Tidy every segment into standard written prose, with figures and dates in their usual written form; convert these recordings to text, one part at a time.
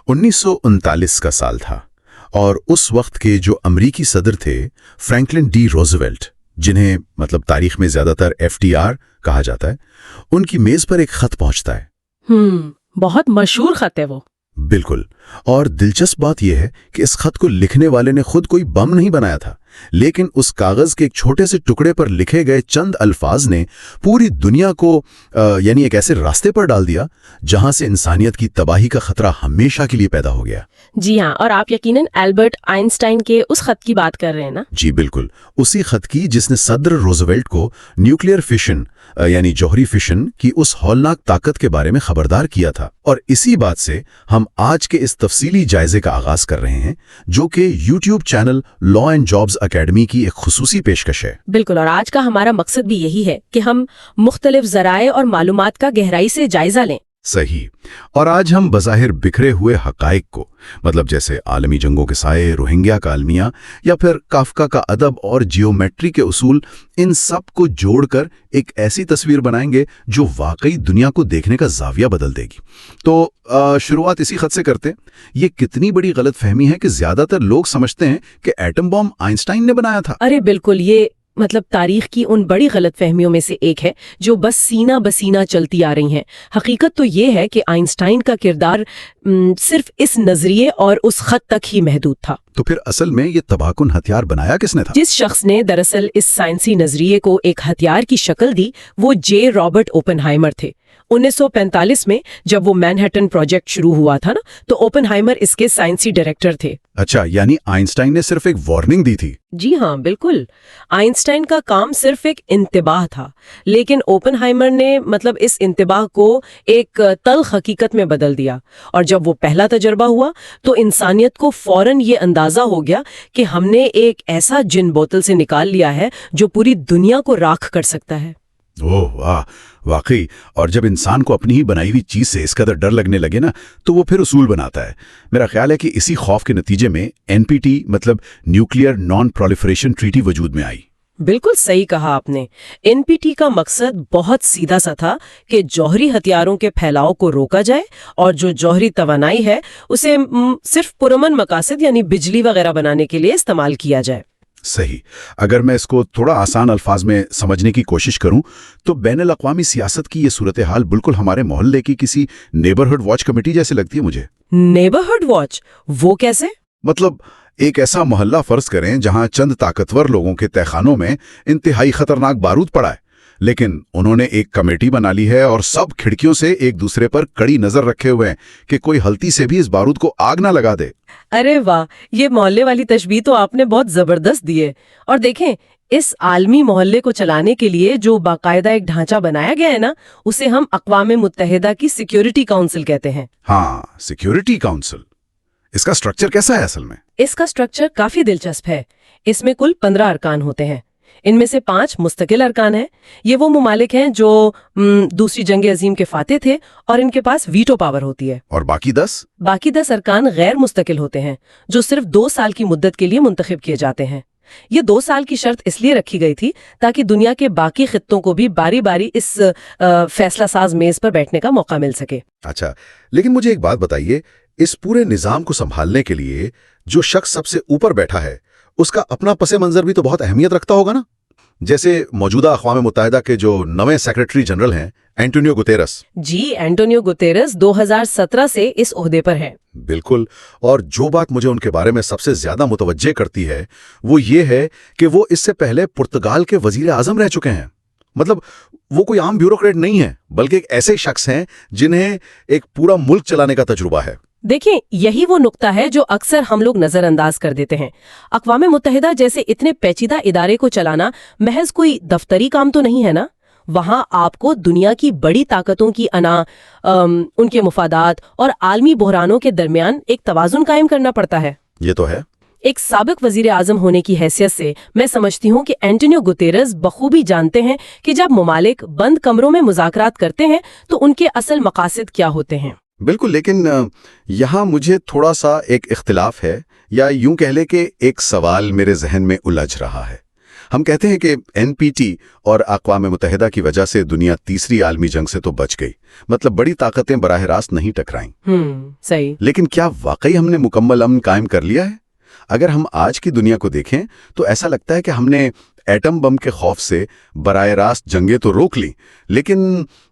1939 का साल था और उस वक्त के जो अमरीकी सदर थे फ्रैंकलिन डी रोजवेल्ट, जिन्हें मतलब तारीख में ज्यादातर FDR कहा जाता है, उनकी मेज पर एक खत पहुंचता है। बहुत मशहूर खत है वो। बिल्कुल। और दिलचस्प बात यह है कि इस खत को लिखने वाले ने खुद कोई बम नहीं बनाया था, लेकिन उस कागज के एक छोटे से टुकड़े पर लिखे गए चंद अल्फाज ने पूरी दुनिया को यानी एक ऐसे रास्ते पर डाल दिया जहां से इंसानियत की तबाही का खतरा हमेशा के लिए पैदा हो गया। जी हाँ, और आप यकीनन एल्बर्ट आइंस्टाइन के उस खत की बात कर रहे हैं ना? जी बिल्कुल, उसी खत की जिसने सदर रोजवेल्ट को न्यूक्लियर फिशन यानी जौहरी फिशन की उस हौलनाक ताकत के बारे में खबरदार किया था। और इसी बात से हम आज के इस तफसीली जायजे का आगाज कर रहे हैं, जो कि YouTube channel law and jobs academy की एक खुसूसी पेशकश है। बिल्कुल, और आज का हमारा मकसद भी यही है कि हम मुख्तलिफ ज़राए और मालूमात का गहराई से जायजा लें। सही। और आज हम बज़ाहिर बिखरे हुए हक़ाइक़ को, मतलब जैसे आलमी जंगों के साए, रोहिंग्या का अलमिया या फिर काफका का अदब और जियोमेट्री के उसूल, इन सब को जोड़कर एक ऐसी तस्वीर बनाएंगे जो वाकई दुनिया को देखने का जाविया बदल देगी। तो शुरुआत इसी खत से करते हैं। ये कितनी बड़ी गलतफहमी है कि ज्यादातर लोग समझते हैं कि एटम बॉम्ब आइंस्टाइन ने बनाया था। अरे बिल्कुल, ये मतलब तारीख की उन बड़ी गलतफहमियों में से एक है जो बस सीना बसीना चलती आ रही हैं। हकीकत तो ये है कि आइंस्टाइन का किरदार सिर्फ इस नजरिए और उस खत तक ही महदूद था। तो फिर असल में ये तबाहकुन हथियार बनाया किसने था? जिस शख्स ने दरअसल इस साइंसी नजरिए को एक हथियार की शक्ल दी, वो जे रॉबर्ट ओपेनहाइमर थे। 1945 में जब वो मैनहट्टन प्रोजेक्ट शुरू हुआ था ना, तो ओपेनहाइमर इसके साइंसी डायरेक्टर थे। अच्छा, यानी आइंस्टाइन ने सिर्फ एक वार्निंग दी थी? जी हाँ, बिल्कुल। आइंस्टाइन का काम सिर्फ एक इंतबाह था, लेकिन ओपेनहाइमर ने मतलब इस इंतबाह को एक तल्ख हकीकत में बदल दिया। और जब वो पहला तजर्बा हुआ तो इंसानियत को फौरन ये अंदाजा हो गया कि हमने एक ऐसा जिन बोतल से निकाल लिया है जो पूरी दुनिया को राख कर सकता है। ओह वाह, वाकई। और जब इंसान को अपनी ही बनाई हुई चीज से इस कदर डर लगने लगे ना, तो वो फिर उसूल बनाता है। मेरा ख्याल है कि इसी खौफ के नतीजे में NPT मतलब न्यूक्लियर नॉन प्रोलिफरेशन ट्रीटी वजूद में आई। बिल्कुल सही कहा आपने। NPT का मकसद बहुत सीधा सा था कि जौहरी हथियारों के फैलाव को रोका जाए और जो जौहरी तवानाई है उसे सिर्फ पुरअमन मकासद यानी बिजली वगैरह बनाने के लिए इस्तेमाल किया जाए। सही। अगर मैं इसको थोड़ा आसान अल्फाज में समझने की कोशिश करूं तो बैनुल अक़वामी सियासत की ये सूरत हाल बिल्कुल हमारे मोहल्ले की किसी नेबरहुड वॉच कमेटी जैसी लगती है मुझे। Neighbourhood watch? वो कैसे? मतलब एक ऐसा मोहल्ला फर्ज करें जहां चंद ताकतवर लोगों के तहखानों में इंतहाई खतरनाक बारूद पड़ा है, लेकिन उन्होंने एक कमेटी बना ली है और सब खिड़कियों से एक दूसरे पर कड़ी नजर रखे हुए हैं कि कोई हल्ती से भी इस बारूद को आग ना लगा दे। अरे वाह, ये मोहल्ले वाली तशबीह तो आपने बहुत जबरदस्त दी है। और देखें, इस आलमी मोहल्ले को चलाने के लिए जो बाकायदा एक ढांचा बनाया गया है ना, उसे हम अक़वाम मुत्तहिदा की सिक्योरिटी काउंसिल कहते हैं। हाँ, सिक्योरिटी काउंसिल। इसका स्ट्रक्चर कैसा है असल में? इसका स्ट्रक्चर काफी दिलचस्प है। इसमें कुल 15 अरकान होते हैं। इनमें से 5 मुस्तकिल अरकान हैं। ये वो मुमालिक हैं जो दूसरी जंग अजीम के फाते थे और इनके पास वीटो पावर होती है। और बाकी 10? बाकी 10 अरकान गैर मुस्तकिल होते हैं जो सिर्फ 2 साल की मुद्दत के लिए मुंतखब किए जाते हैं। ये 2 साल की शर्त इसलिए रखी गई थी ताकि दुनिया के बाकी खित्तों को भी बारी बारी इस फैसला साज मेज पर बैठने का मौका मिल सके। अच्छा, लेकिन मुझे एक बात बताइए, इस पूरे निजाम को संभालने के लिए जो शख्स सबसे ऊपर बैठा है उसका अपना पसे मंजर भी तो बहुत अहमियत रखता होगा ना? जैसे मौजूदा अक़वाम मुत्तहिदा के जो नवे सेक्रेटरी जनरल हैं, एंटोनियो गुतेरस। जी, एंटोनियो गुतेरस 2017 से इस ओहदे पर है। बिल्कुल। और जो बात मुझे उनके बारे में सबसे ज्यादा मुतवज्जे करती है वो ये है कि वो इससे पहले पुर्तगाल के वजीर आजम रह चुके हैं। मतलब वो कोई आम ब्यूरोक्रेट नहीं है, बल्कि एक ऐसे शख्स हैं जिन्हें एक पूरा मुल्क चलाने का तजुर्बा है। देखें, यही वो नुक्ता है जो अक्सर हम लोग नजरअंदाज कर देते हैं। अक़वाम मुत्तहिदा जैसे इतने पेचीदा इदारे को चलाना महज कोई दफ्तरी काम तो नहीं है ना। वहां आपको दुनिया की बड़ी ताकतों की उनके मुफादात और आलमी बहरानों के दरमियान एक तवाज़ुन कायम करना पड़ता है। ये तो है। एक साबिक वजीर आजम होने की हैसियत से मैं समझती हूँ कि एंटोनियो गुतेरस बखूबी जानते हैं कि जब ममालिक बंद कमरों में मुज़ाकरात करते हैं तो उनके असल मकासद क्या होते हैं। बिल्कुल, लेकिन यहाँ मुझे थोड़ा सा एक इख्तिलाफ है, या यूं कह ले कि एक सवाल मेरे जहन में उलझ रहा है। ہم کہتے ہیں کہ NPT اور اقوام متحدہ کی وجہ سے دنیا تیسری عالمی جنگ سے تو بچ گئی، مطلب بڑی طاقتیں براہ راست نہیں ٹکرائیں۔ صحیح۔ لیکن کیا واقعی ہم نے مکمل امن قائم کر لیا ہے؟ اگر ہم آج کی دنیا کو دیکھیں تو ایسا لگتا ہے کہ ہم نے ایٹم بم کے خوف سے براہ راست جنگیں تو روک لی، لیکن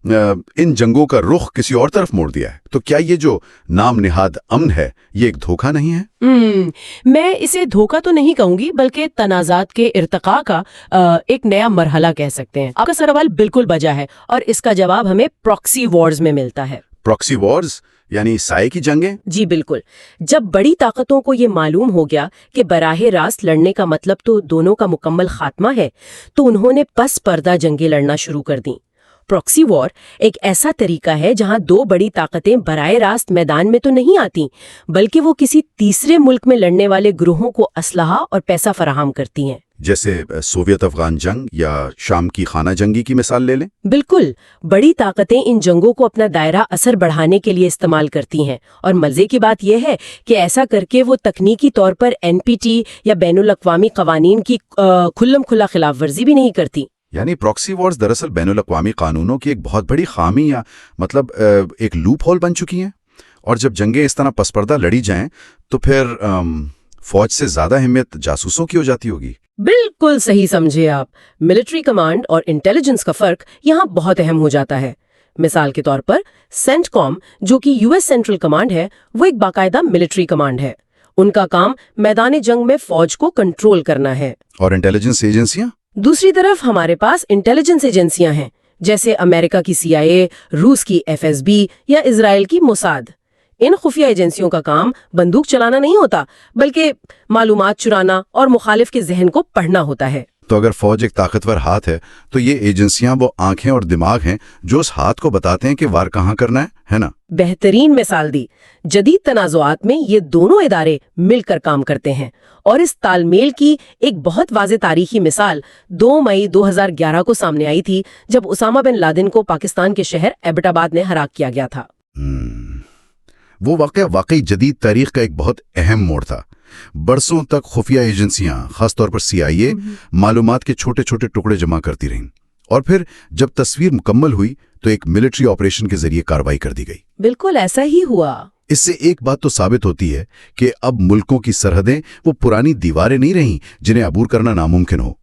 ان جنگوں کا رخ کسی اور طرف موڑ دیا ہے۔ تو کیا یہ جو نام نہاد امن ہے یہ ایک دھوکہ نہیں ہے؟ میں اسے دھوکہ تو نہیں کہوں گی، بلکہ تنازعات کے ارتقاء کا ایک نیا مرحلہ کہہ سکتے ہیں۔ آپ کا سوال بالکل بجا ہے اور اس کا جواب ہمیں پراکسی وارز میں ملتا ہے۔ پراکسی وارز یعنی سائے کی جنگیں؟ جی بالکل۔ جب بڑی طاقتوں کو یہ معلوم ہو گیا کہ براہ راست لڑنے کا مطلب تو دونوں کا مکمل خاتمہ ہے، تو انہوں نے پس پردہ جنگیں لڑنا شروع کر دیں۔ پراکسی وار ایک ایسا طریقہ ہے جہاں دو بڑی طاقتیں براہ راست میدان میں تو نہیں آتی، بلکہ وہ کسی تیسرے ملک میں لڑنے والے گروہوں کو اسلحہ اور پیسہ فراہم کرتی ہیں۔ جیسے سوویت افغان جنگ یا شام کی خانہ جنگی کی مثال لے لیں۔ بالکل، بڑی طاقتیں ان جنگوں کو اپنا دائرہ اثر بڑھانے کے لیے استعمال کرتی ہیں، اور مزے کی بات یہ ہے کہ ایسا کر کے وہ تکنیکی طور پر NPT یا بین الاقوامی قوانین کی کھلم کھلا خلاف ورزی بھی نہیں کرتی۔ یعنی پراکسی وارز دراصل بین الاقوامی قانونوں کی ایک بہت بڑی خامی یا مطلب ایک لوپ ہول بن چکی ہیں، اور جب جنگیں اس طرح پس پردہ لڑی جائیں تو پھر فوج سے زیادہ اہمیت جاسوسوں کی ہو جاتی ہوگی۔ بالکل صحیح سمجھے آپ۔ ملٹری کمانڈ اور انٹیلیجنس کا فرق یہاں بہت اہم ہو جاتا ہے۔ مثال کے طور پر سینٹ کام جو کہ US سینٹرل کمانڈ ہے، وہ ایک باقاعدہ ملٹری کمانڈ ہے۔ ان کا کام میدان جنگ میں فوج کو کنٹرول کرنا ہے۔ اور انٹیلیجنس ایجنسیاں؟ دوسری طرف ہمارے پاس انٹیلیجنس ایجنسیاں ہیں، جیسے امریکہ کی CIA، روس کی FSB یا اسرائیل کی موساد۔ ان خفیہ ایجنسیوں کا کام بندوق چلانا نہیں ہوتا، بلکہ معلومات چرانا اور مخالف کے ذہن کو پڑھنا ہوتا ہے۔ تو اگر فوج ایک طاقتور ہاتھ ہے تو یہ ایجنسیاں وہ آنکھیں اور دماغ ہیں جو اس ہاتھ کو بتاتے ہیں کہ وار کہاں کرنا ہے نا؟ بہترین مثال دی۔ جدید تنازعات میں یہ دونوں ادارے مل کر کام کرتے ہیں، اور اس تال میل کی ایک بہت واضح تاریخی مثال 2 مئی 2011 کو سامنے آئی تھی، جب اسامہ بن لادن کو پاکستان کے شہر ایبٹ آباد میں ہلاک کیا گیا تھا۔ وہ واقعہ واقعی جدید تاریخ کا ایک بہت اہم موڑ تھا۔ برسوں تک خفیہ ایجنسیاں، خاص طور پر CIA، معلومات کے چھوٹے چھوٹے ٹکڑے جمع کرتی رہیں، اور پھر جب تصویر مکمل ہوئی تو ایک ملٹری آپریشن کے ذریعے کارروائی کر دی گئی۔ بالکل ایسا ہی ہوا۔ اس سے ایک بات تو ثابت ہوتی ہے کہ اب ملکوں کی سرحدیں وہ پرانی دیواریں نہیں رہیں جنہیں عبور کرنا ناممکن ہو۔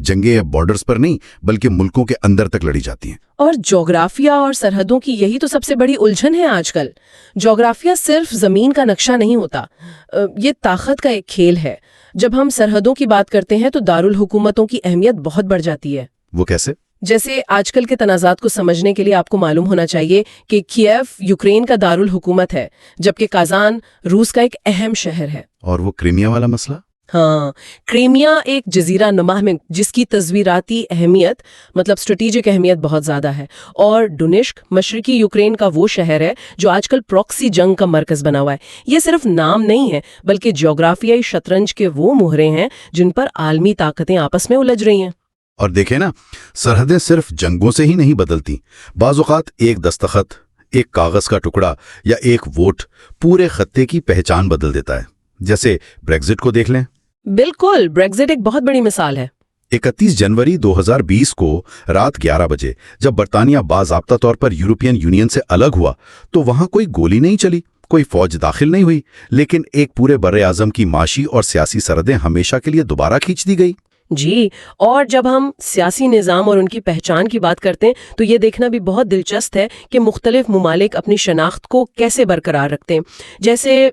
جنگیں اب بارڈرز پر نہیں بلکہ ملکوں کے اندر تک لڑی جاتی ہیں۔ اور جغرافیہ اور سرحدوں کی یہی تو سب سے بڑی الجھن ہے آج کل۔ جغرافیہ صرف زمین کا نقشہ نہیں ہوتا، یہ طاقت کا ایک کھیل ہے۔ جب ہم سرحدوں کی بات کرتے ہیں تو دارالحکومتوں کی اہمیت بہت بڑھ جاتی ہے۔ وہ کیسے؟ جیسے آج کل کے تنازعات کو سمجھنے کے لیے آپ کو معلوم ہونا چاہیے کہ کیف یوکرین کا دارالحکومت ہے، جبکہ کازان روس کا ایک اہم شہر ہے۔ اور وہ کرائمیا والا مسئلہ؟ ہاں، کرائمیا ایک جزیرہ نما میں جس کی تصویراتی اہمیت مطلب اسٹریٹجک اہمیت بہت زیادہ ہے، اور ڈونیشک مشرقی یوکرین کا وہ شہر ہے جو آج کل پراکسی جنگ کا مرکز بنا ہوا ہے۔ یہ صرف نام نہیں ہے بلکہ جغرافیائی شطرنج کے وہ مہرے ہیں جن پر عالمی طاقتیں آپس میں الجھ رہی ہیں۔ اور دیکھیں نا، سرحدیں صرف جنگوں سے ہی نہیں بدلتی، بعض اوقات ایک دستخط، ایک کاغذ کا ٹکڑا یا ایک ووٹ پورے خطے کی پہچان بدل دیتا ہے۔ جیسے بریگزٹ کو دیکھ لیں۔ بالکل، بریگزٹ ایک بہت بڑی مثال ہے۔ 31 جنوری 2020 کو رات 11 بجے جب برطانیہ باضابطہ طور پر یورپین یونین سے الگ ہوا تو وہاں کوئی گولی نہیں چلی، کوئی فوج داخل نہیں ہوئی، لیکن ایک پورے بر اعظم کی معاشی اور سیاسی سرحدیں ہمیشہ کے لیے دوبارہ کھینچ دی گئی۔ جی، اور جب ہم سیاسی نظام اور ان کی پہچان کی بات کرتے ہیں تو یہ دیکھنا بھی بہت دلچسپ ہے کہ مختلف ممالک اپنی شناخت کو کیسے برقرار رکھتے ہیں۔ جیسے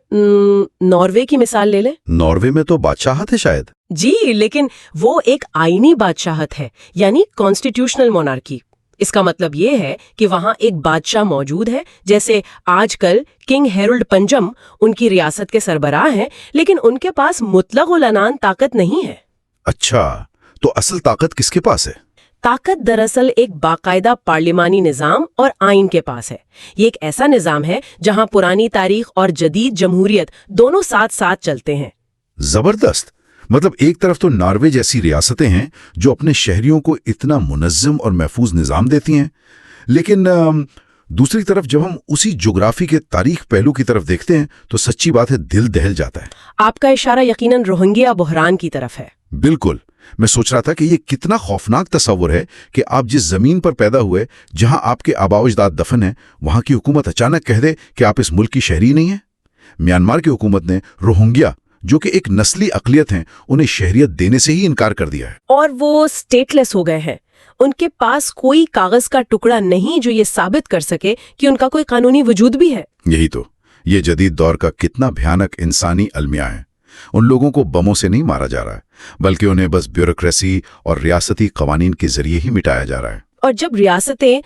ناروے کی مثال لے لیں۔ ناروے میں تو بادشاہت ہے شاید۔ جی، لیکن وہ ایک آئینی بادشاہت ہے، یعنی کانسٹیٹیوشنل مونارکی۔ اس کا مطلب یہ ہے کہ وہاں ایک بادشاہ موجود ہے، جیسے آج کل کنگ ہیرولڈ پنجم ان کی ریاست کے سربراہ ہیں، لیکن ان کے پاس مطلق العنان طاقت نہیں ہے۔ اچھا، تو اصل طاقت کس کے پاس ہے؟ طاقت دراصل ایک باقاعدہ پارلیمانی نظام اور آئین کے پاس ہے۔ یہ ایک ایسا نظام ہے جہاں پرانی تاریخ اور جدید جمہوریت دونوں ساتھ ساتھ چلتے ہیں۔ زبردست۔ مطلب ایک طرف تو ناروے جیسی ریاستیں ہیں جو اپنے شہریوں کو اتنا منظم اور محفوظ نظام دیتی ہیں، لیکن دوسری طرف جب ہم اسی جغرافی کے تاریخ پہلو کی طرف دیکھتے ہیں تو سچی بات ہے دل دہل جاتا ہے۔ آپ کا اشارہ یقیناً روہنگیا بحران کی طرف ہے۔ بالکل، मैं सोच रहा था कि ये कितना खौफनाक तस्वुर है कि आप जिस जमीन पर पैदा हुए, जहां आपके आबाओ अजदाद दफन हैं, वहां की हुकूमत अचानक कह दे कि आप इस मुल्क की शहरी नहीं हैं। म्यांमार की हुकूमत ने रोहिंग्या, जो कि एक नस्ली अकलियत हैं, उन्हें शहरियत देने से ही इनकार कर दिया है। और वो स्टेटलेस हो गए हैं। उनके पास कोई कागज का टुकड़ा नहीं जो ये साबित कर सके कि उनका कोई कानूनी वजूद भी है। यही तो ये जदीद दौर का कितना भयानक इंसानी अलमिया है। उन लोगों को बमों से नहीं मारा जा रहा है, बल्कि उन्हें बस ब्यूरोक्रेसी और रियासती कवानीन के जरिए ही मिटाया जा रहा है। और जब रियासतें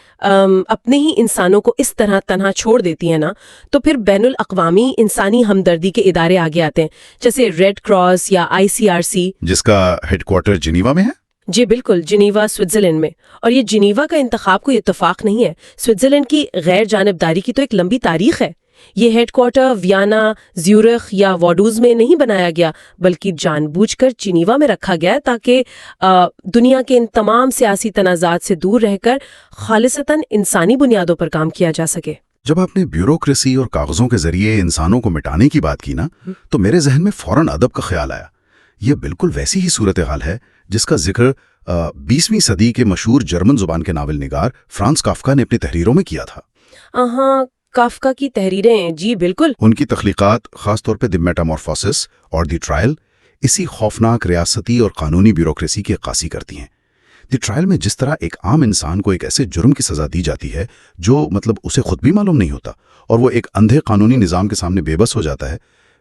अपने ही इंसानों को इस तरह तनहा छोड़ देती हैं ना, तो फिर बैनुल अक़वामी इंसानी हमदर्दी के इदारे आगे आते हैं, जैसे रेड क्रॉस या ICRC, जिसका हेडक्वार्टर जिनीवा में है। जी बिल्कुल, जिनीवा स्विट्जरलैंड में। और ये जिनीवा का इंतखाब कोई इत्तेफाक नहीं है। स्विट्जरलैंड की गैर जानिबदारी की तो एक लंबी तारीख है। ये हेडक्वार्टर वियना, ज्यूरिख या वॉडूज में नहीं बनाया गया, बल्कि जानबूझकर जिनीवा में रखा गया ताकि दुनिया के इन तमाम सियासी तनाज़ात से दूर रहकर खालिसतन इंसानी बुनियादों पर काम किया जा सके। जब आपने ब्यूरोक्रेसी और कागजों के जरिए इंसानों को मिटाने की बात की ना, तो मेरे जहन में फौरन अदब का ख्याल आया। ये बिल्कुल वैसी ही सूरत हाल है जिसका जिक्र 20वीं सदी के मशहूर जर्मन जुबान के नावल निगार फ्रांस काफ्का ने अपनी तहरीरों में किया था। हाँ, काफ्का की तहरीरें, जी बिल्कुल। उनकी तख्लीकात, खासतौर पे द मेटामॉर्फोसिस और द ट्रायल, इसी खौफनाक रियासती और कानूनी ब्यूरोक्रेसी की अक्कासी करती हैं। द ट्रायल में जिस तरह एक आम इंसान को एक ऐसे जुर्म की सजा दी जाती है जो मतलब उसे खुद भी मालूम नहीं होता, और वो एक अंधे कानूनी निज़ाम के सामने बेबस हो जाता है,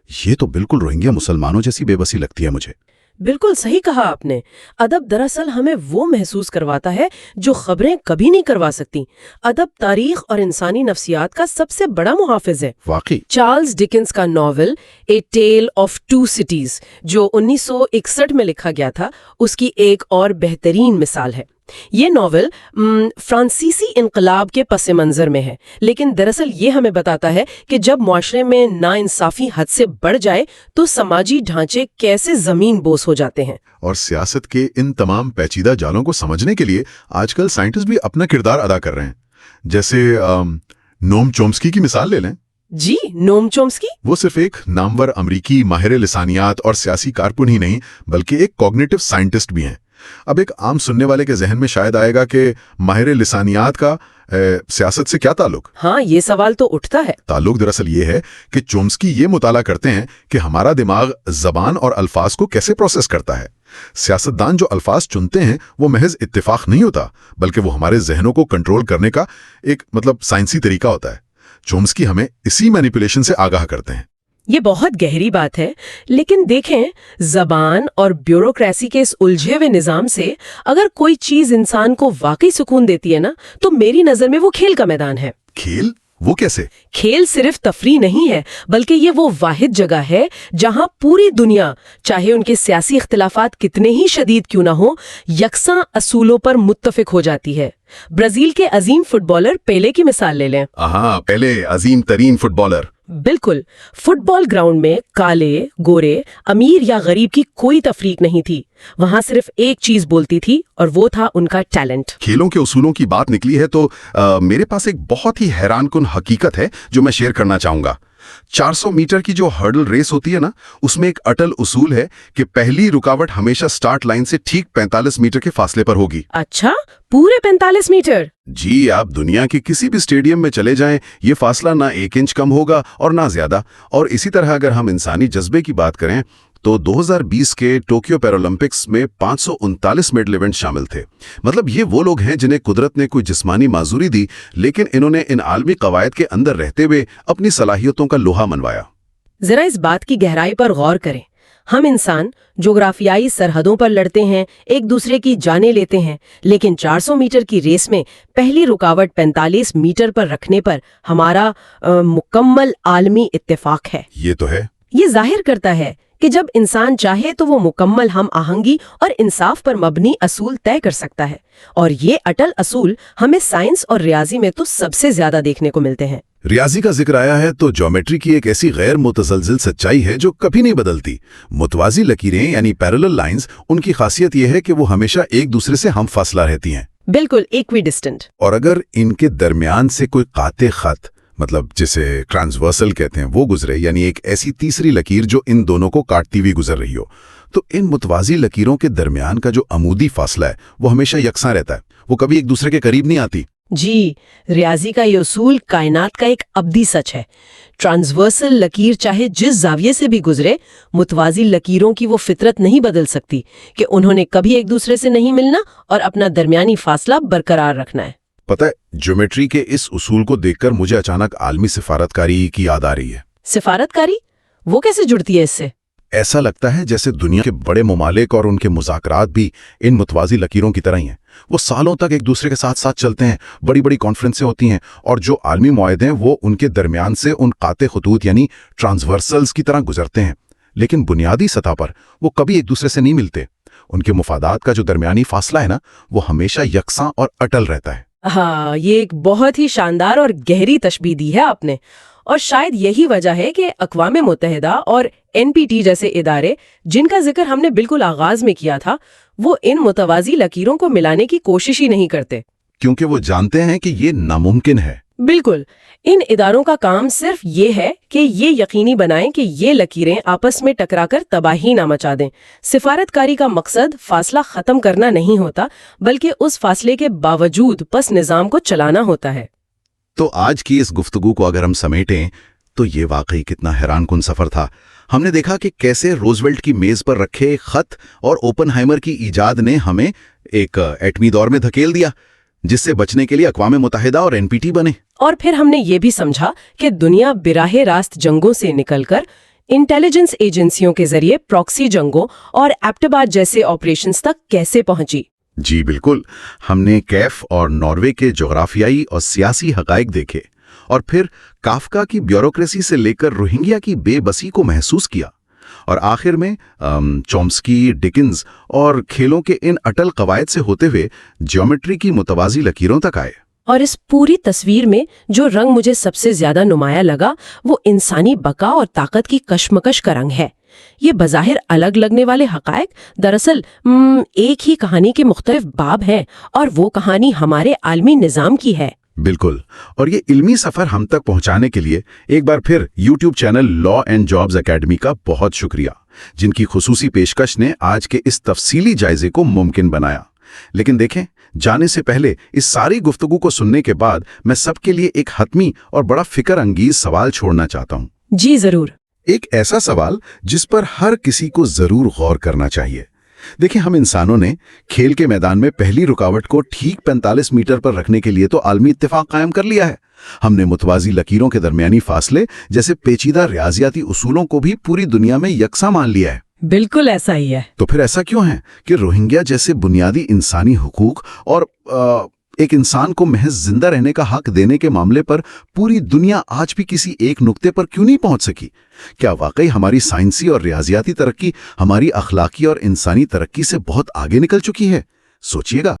ये तो बिल्कुल रोहिंग्या मुसलमानों जैसी बेबसी लगती है मुझे। बिल्कुल सही कहा आपने। अदब दरअसल हमें वो महसूस करवाता है जो खबरें कभी नहीं करवा सकती। अदब तारीख और इंसानी नफ्सियात का सबसे बड़ा मुहाफिज है। वाकई चार्ल्स डिकेंस का novel A Tale of Two Cities, जो 1961 में लिखा गया था, उसकी एक और बेहतरीन मिसाल है। ये नॉवल फ्रांसीसी इनकलाब के पस मंजर में है, लेकिन दरअसल ये हमें बताता है कि जब मुआशरे में नाइंसाफी हद से बढ़ जाए तो समाजी ढांचे कैसे जमीन बोस हो जाते हैं। और सियासत के इन तमाम पेचीदा जालों को समझने के लिए आजकल साइंटिस्ट भी अपना किरदार अदा कर रहे हैं। जैसे नोम चोम्स्की की मिसाल ले लें। जी, नोम चोम्स्की वो सिर्फ एक नामवर अमरीकी माहिर लिसानियात और सियासी कारकुन ही नहीं, बल्कि एक कॉग्निटिव साइंटिस्ट भी हैं। अब एक आम सुनने वाले के जहन में शायद आएगा कि माहिर लिसानियात का सियासत से क्या ताल्लुक? हाँ, ये सवाल तो उठता है। ताल्लुक दरअसल ये है कि चोम्स्की ये मुताला करते हैं कि हमारा दिमाग जबान और अल्फाज को कैसे प्रोसेस करता है। सियासतदान जो अल्फाज चुनते हैं वो महज इत्तेफाक नहीं होता, बल्कि वो हमारे जहनों को कंट्रोल करने का एक साइंसी तरीका होता है। चोम्स्की हमें इसी मैनिपुलेशन से आगाह करते हैं। ये बहुत गहरी बात है, लेकिन देखें, जबान और ब्यूरोक्रेसी के इस उलझे हुए निजाम से अगर कोई चीज इंसान को वाकई सुकून देती है ना, तो मेरी नजर में वो खेल का मैदान है। खेल? वो कैसे? खेल सिर्फ तफरी नहीं है, बल्कि ये वो वाहिद जगह है जहां पूरी दुनिया, चाहे उनके सियासी इख्तिलाफात कितने ही शदीद क्यों ना हो, यकसा असूलों पर मुत्तफिक हो जाती है। ब्राजील के अजीम फुटबॉलर पेले की मिसाल ले लें। पेले, अजीम तरीन फुटबॉलर। बिल्कुल, फुटबॉल ग्राउंड में काले, गोरे, अमीर या गरीब की कोई तफरीक नहीं थी। वहां सिर्फ एक चीज बोलती थी, और वो था उनका टैलेंट। खेलों के उसूलों की बात निकली है तो मेरे पास एक बहुत ही हैरानकुन हकीकत है जो मैं शेयर करना चाहूंगा। 400 मीटर की जो हर्डल रेस होती है ना, उसमें एक अटल उसूल है कि पहली रुकावट हमेशा स्टार्ट लाइन से ठीक 45 मीटर के फासले पर होगी। अच्छा, पूरे 45 मीटर? जी, आप दुनिया के किसी भी स्टेडियम में चले जाएं, ये फासला ना 1 इंच कम होगा और ना ज्यादा। और इसी तरह अगर हम इंसानी जज्बे की बात करें तो 2020 के टोक्यो पैरालंपिक्स में 539 मेडल इवेंट शामिल थे। मतलब ये वो लोग हैं जिन्हें कुदरत ने कोई जिस्मानी माजूरी दी, लेकिन इन्होंने इन आलमी कवायद के अंदर रहते हुए अपनी सलाहियतों का लोहा मनवाया। जरा इस बात की गहराई पर गौर करें। हम इंसान जोग्राफियाई सरहदों पर लड़ते हैं, एक दूसरे की जानें लेते हैं, लेकिन 400 मीटर की रेस में पहली रुकावट 45 मीटर पर रखने पर हमारा मुकम्मल आलमी इत्तेफाक है। ये तो है। ये जाहिर करता है कि जब इंसान चाहे तो वो मुकम्मल हम आहंगी और इंसाफ पर मबनी असूल तय कर सकता है। और ये अटल असूल हमें साइंस और रियाजी में तो सबसे ज्यादा देखने को मिलते हैं। रियाजी का जिक्र आया है तो ज्योमेट्री की एक ऐसी गैर मुतसलसिल सच्चाई है जो कभी नहीं बदलती। मुतवाजी लकीरें यानी पैरेलल लाइंस, उनकी खासियत यह है कि वो हमेशा एक दूसरे से हम फासला रहती हैं। बिल्कुल इक्विडिस्टेंट। और अगर इनके दरमियान से कोई काते खत, जिसे ट्रांसवर्सल कहते हैं, वो गुजरे, यानी एक ऐसी तीसरी लकीर जो इन दोनों को काटती हुई गुजर रही हो, تو ان متوازی لکیروں کے درمیان کا جو عمودی فاصلہ ہے وہ ہمیشہ یکساں رہتا ہے، وہ کبھی ایک دوسرے کے قریب نہیں آتی۔ جی، ریاضی کا یہ اصول کائنات کا ایک ابدی سچ ہے۔ ٹرانسورسل لکیر چاہے جس زاویے سے بھی گزرے، متوازی لکیروں کی وہ فطرت نہیں بدل سکتی کہ انہوں نے کبھی ایک دوسرے سے نہیں ملنا اور اپنا درمیانی فاصلہ برقرار رکھنا ہے۔ پتہ ہے، جیومیٹری کے اس اصول کو دیکھ کر مجھے اچانک عالمی سفارتکاری کی یاد آ رہی ہے۔ سفارتکاری وہ کیسے جڑتی ہے اس سے؟ ایسا لگتا ہے جیسے دنیا کے بڑے ممالک اور ان کے مذاکرات بھی ان متوازی لکیروں کی طرح ہی ہیں۔ وہ سالوں تک ایک دوسرے کے ساتھ ساتھ چلتے ہیں، بڑی بڑی کانفرنسیں ہوتی ہیں، اور جو عالمی معاہدے ہیں وہ ان کے درمیان سے ان قاطع خطوط یعنی ٹرانسورسلز کی طرح گزرتے ہیں، لیکن بنیادی سطح پر وہ کبھی ایک دوسرے سے نہیں ملتے۔ ان کے مفادات کا جو درمیانی فاصلہ ہے نا، وہ ہمیشہ یکساں اور اٹل رہتا ہے۔ ہاں، یہ ایک بہت ہی شاندار اور گہری تشبیہ دی ہے آپ نے، اور شاید یہی وجہ ہے کہ اقوام متحدہ اور NPT جیسے ادارے جن کا ذکر ہم نے بالکل آغاز میں کیا تھا، وہ ان متوازی لکیروں کو ملانے کی کوشش ہی نہیں کرتے، کیونکہ وہ جانتے ہیں کہ یہ ناممکن ہے۔ بالکل۔ ان اداروں کا کام صرف یہ ہے کہ یہ یقینی بنائیں کہ یہ لکیریں آپس میں ٹکرا کر تباہی نہ مچا دیں۔ سفارتکاری کا مقصد فاصلہ ختم کرنا نہیں ہوتا، بلکہ اس فاصلے کے باوجود پس نظام کو چلانا ہوتا ہے۔ تو آج کی اس گفتگو کو اگر ہم سمیٹیں تو یہ واقعی کتنا حیران کن سفر تھا۔ ہم نے دیکھا کہ کیسے روزویلٹ کی میز پر رکھے خط اور اوپن ہائمر کی ایجاد نے ہمیں ایک ایٹمی دور میں دھکیل دیا، جس سے بچنے کے لیے اقوام متحدہ اور NPT بنے۔ اور پھر ہم نے یہ بھی سمجھا کہ دنیا براہ راست جنگوں سے نکل کر انٹیلیجنس ایجنسیوں کے ذریعے پراکسی جنگوں اور ایپٹباٹ جیسے آپریشنز تک کیسے پہنچی۔ جی بالکل، ہم نے کیف اور ناروے کے جغرافیائی اور سیاسی حقائق دیکھے، اور پھر کافکا کی بیوروکریسی سے لے کر روہنگیا کی بے بسی کو محسوس کیا، اور آخر میں چومسکی، ڈکنز اور کھیلوں کے ان اٹل قواعد سے ہوتے ہوئے جیومیٹری کی متوازی لکیروں تک آئے۔ اور اس پوری تصویر میں جو رنگ مجھے سب سے زیادہ نمایاں لگا وہ انسانی بقا اور طاقت کی کشمکش کا رنگ ہے۔ یہ بظاہر الگ لگنے والے حقائق دراصل ایک ہی کہانی کے مختلف باب ہیں، اور وہ کہانی ہمارے عالمی نظام کی ہے۔ بالکل، اور یہ علمی سفر ہم تک پہنچانے کے لیے ایک بار پھر YouTube channel law and jobs academy کا بہت شکریہ، جن کی خصوصی پیشکش نے آج کے اس تفصیلی جائزے کو ممکن بنایا۔ لیکن دیکھیں، جانے سے پہلے اس ساری گفتگو کو سننے کے بعد میں سب کے لیے ایک حتمی اور بڑا فکر انگیز سوال چھوڑنا چاہتا ہوں۔ جی ضرور۔ ایک ایسا سوال جس پر ہر کسی کو ضرور غور کرنا چاہیے۔ دیکھیں، ہم انسانوں نے کھیل کے میدان میں پہلی رکاوٹ کو ٹھیک 45 میٹر پر رکھنے کے لیے تو عالمی اتفاق قائم کر لیا ہے۔ ہم نے متوازی لکیروں کے درمیانی فاصلے جیسے پیچیدہ ریاضیاتی اصولوں کو بھی پوری دنیا میں یکساں مان لیا ہے۔ بالکل ایسا ہی ہے۔ تو پھر ایسا کیوں ہے کہ روہنگیا جیسے بنیادی انسانی حقوق اور ایک انسان کو محض زندہ رہنے کا حق دینے کے معاملے پر پوری دنیا آج بھی کسی ایک نقطے پر کیوں نہیں پہنچ سکی؟ کیا واقعی ہماری سائنسی اور ریاضیاتی ترقی ہماری اخلاقی اور انسانی ترقی سے بہت آگے نکل چکی ہے؟ سوچئے گا۔